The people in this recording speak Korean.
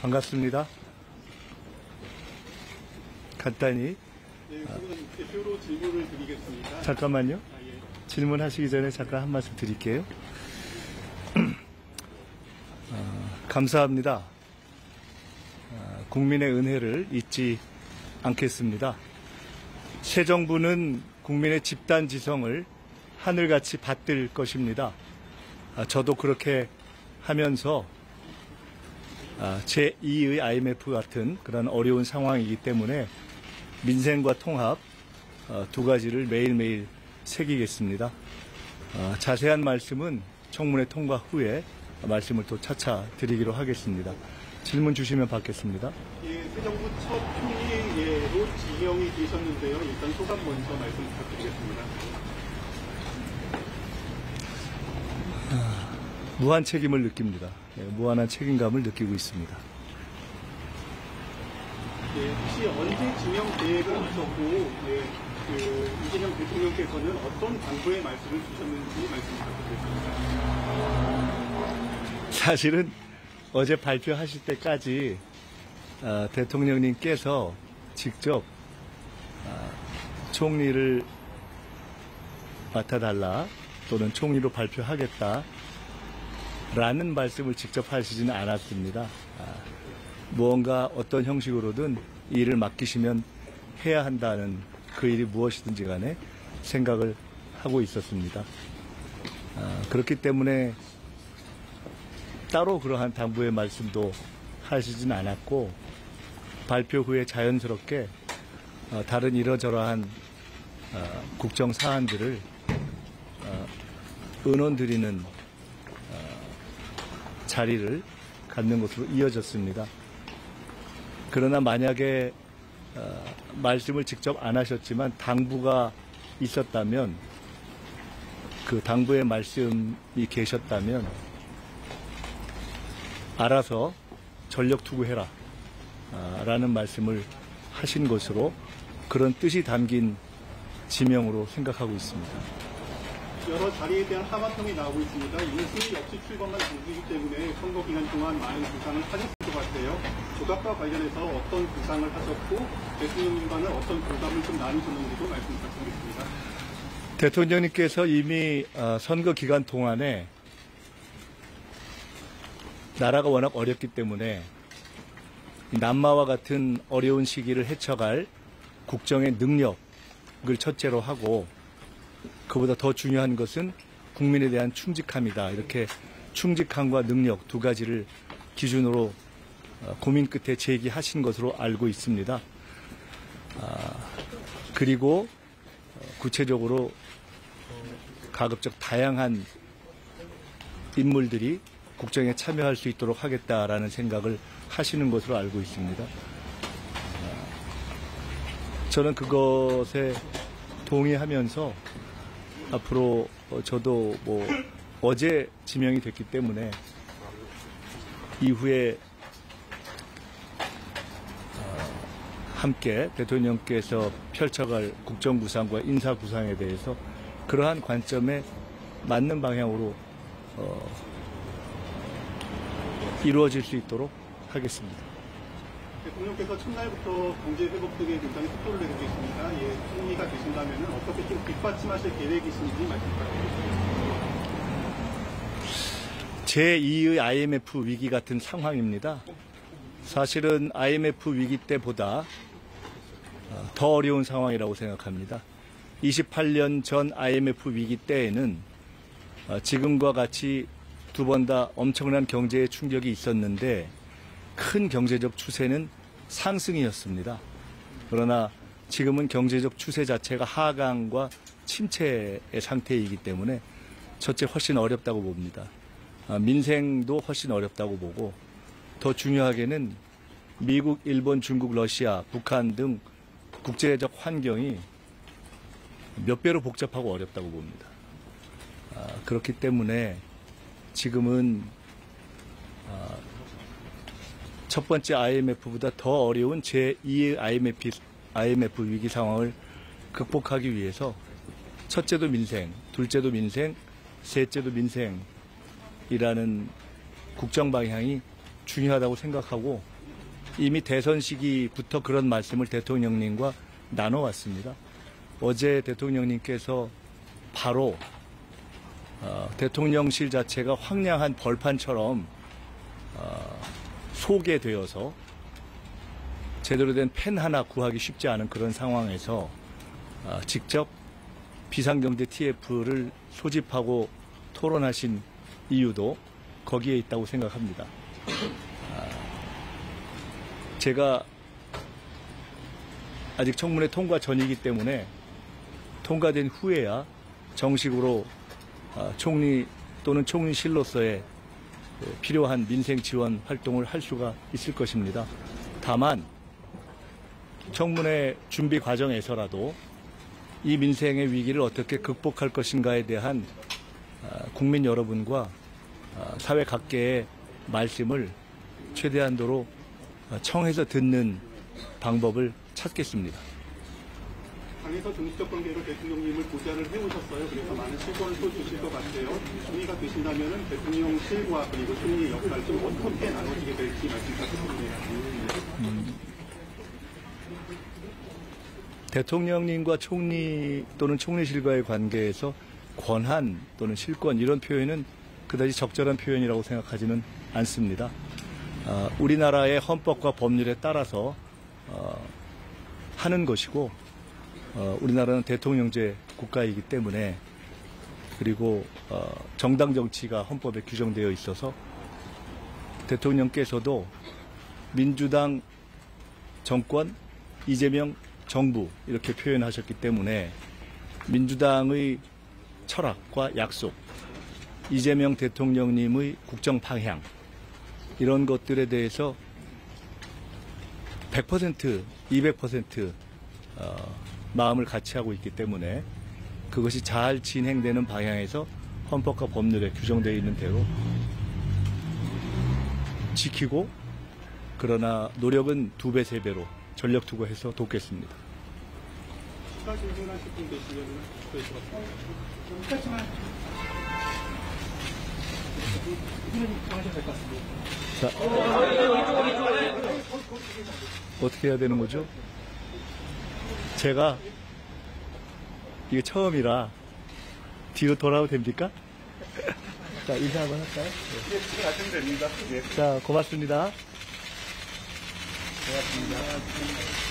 반갑습니다. 간단히 대표로 질문을 드리겠습니다. 잠깐만요. 예. 질문하시기 전에 잠깐 한 말씀 드릴게요. 감사합니다. 국민의 은혜를 잊지 않겠습니다. 새 정부는 국민의 집단 지성을 하늘같이 받들 것입니다. 저도 그렇게 하면서 제2의 IMF 같은 그런 어려운 상황이기 때문에 민생과 통합 두 가지를 매일매일 새기겠습니다. 자세한 말씀은 청문회 통과 후에 말씀을 또 차차 드리기로 하겠습니다. 질문 주시면 받겠습니다. 예, 새 정부 첫 총리로 지명이 되셨는데요. 일단 소감 먼저 말씀 부탁드리겠습니다. 무한 책임을 느낍니다. 무한한 책임감을 느끼고 있습니다. 예, 혹시 언제 지명 계획은 있었고, 이재명 대통령께서는 어떤 당부의 말씀을 주셨는지 말씀 부탁드리겠습니다. 사실은 어제 발표하실 때까지 대통령님께서 직접 총리를 맡아달라 또는 총리로 발표하겠다 라는 말씀을 직접 하시지는 않았습니다. 무언가 어떤 형식으로든 일을 맡기시면 해야 한다는 그 일이 무엇이든지 간에 생각을 하고 있었습니다. 그렇기 때문에 따로 그러한 당부의 말씀도 하시진 않았고 발표 후에 자연스럽게 다른 이러저러한 국정 사안들을 의논드리는 자리를 갖는 것으로 이어졌습니다. 그러나 만약에 말씀을 직접 안 하셨지만 당부가 있었다면 그 당부의 말씀이 계셨다면 알아서 전력 투구해라 라는 말씀을 하신 것으로 그런 뜻이 담긴 지명으로 생각하고 있습니다. 여러 자리에 대한 하마평이 나오고 있습니다. 이는 승리 없이 출범한 정부이기 때문에 선거 기간 동안 많은 부상을 하셨을 것 같아요. 조각과 관련해서 어떤 부상을 하셨고 대통령님과는 어떤 공감을 좀 나누셨는지도 말씀 부탁드리겠습니다. 대통령님께서 이미 선거 기간 동안에 나라가 워낙 어렵기 때문에 남마와 같은 어려운 시기를 헤쳐갈 국정의 능력을 첫째로 하고 그보다 더 중요한 것은 국민에 대한 충직함이다. 이렇게 충직함과 능력 두 가지를 기준으로 고민 끝에 제기하신 것으로 알고 있습니다. 그리고 구체적으로 가급적 다양한 인물들이 국정에 참여할 수 있도록 하겠다라는 생각을 하시는 것으로 알고 있습니다. 저는 그것에 동의하면서 앞으로 저도 어제 지명이 됐기 때문에 이후에 함께 대통령께서 펼쳐갈 국정구상과 인사구상에 대해서 그러한 관점에 맞는 방향으로 이루어질 수 있도록 하겠습니다. 대통령께서 첫날부터 경제 회복 등에 굉장히 속도를 내고 계십니다. 총리가 되신다면 어떻게 좀 뒷받침하실 계획이신지 말씀 부탁드리겠습니다. 제2의 IMF 위기 같은 상황입니다. 사실은 IMF 위기 때보다 더 어려운 상황이라고 생각합니다. 28년 전 IMF 위기 때에는 지금과 같이 두 번 다 엄청난 경제의 충격이 있었는데 큰 경제적 추세는 상승이었습니다. 그러나 지금은 경제적 추세 자체가 하강과 침체의 상태이기 때문에 첫째 훨씬 어렵다고 봅니다. 민생도 훨씬 어렵다고 보고 더 중요하게는 미국, 일본, 중국, 러시아, 북한 등 국제적 환경이 몇 배로 복잡하고 어렵다고 봅니다. 그렇기 때문에 지금은 첫 번째 IMF보다 더 어려운 제2의 IMF 위기 상황을 극복하기 위해서 첫째도 민생, 둘째도 민생, 셋째도 민생이라는 국정 방향이 중요하다고 생각하고 이미 대선 시기부터 그런 말씀을 대통령님과 나눠왔습니다. 어제 대통령님께서 바로 대통령실 자체가 황량한 벌판처럼 소개되어서 제대로 된 펜 하나 구하기 쉽지 않은 그런 상황에서 직접 비상경제 TF를 소집하고 토론하신 이유도 거기에 있다고 생각합니다. 제가 아직 청문회 통과 전이기 때문에 통과된 후에야 정식으로 총리 또는 총리실로서의 필요한 민생 지원 활동을 할 수가 있을 것입니다. 다만 청문회 준비 과정에서라도 이 민생의 위기를 어떻게 극복할 것인가에 대한 국민 여러분과 사회 각계의 말씀을 최대한도로 청해서 듣는 방법을 찾겠습니다. 당에서 중립적 관계로 대통령님을 보좌를 해오셨어요. 그래서 많은 실권을 또 주실 것 같아요. 총리가 되신다면 대통령실과 그리고 총리 역할 좀 어떻게 나눠지게 될지 말씀 부탁드립니다. 대통령님과 총리 또는 총리실과의 관계에서 권한 또는 실권 이런 표현은 그다지 적절한 표현이라고 생각하지는 않습니다. 우리나라의 헌법과 법률에 따라서 하는 것이고 우리나라는 대통령제 국가이기 때문에 그리고 정당 정치가 헌법에 규정되어 있어서 대통령께서도 민주당 정권, 이재명 정부 이렇게 표현하셨기 때문에 민주당의 철학과 약속, 이재명 대통령님의 국정 방향 이런 것들에 대해서 100%, 200% 마음을 같이 하고 있기 때문에 그것이 잘 진행되는 방향에서 헌법과 법률에 규정되어 있는 대로 지키고 그러나 노력은 2배, 3배로 전력 투구해서 돕겠습니다. 추가 질문하실 분 계시면 자, 어떻게 해야 되는 거죠? 제가 이게 처음이라 뒤로 돌아도 됩니까? 자, 인사 한번 할까요? 네, 지금 하시면 됩니다. 네. 자, 고맙습니다. 고맙습니다.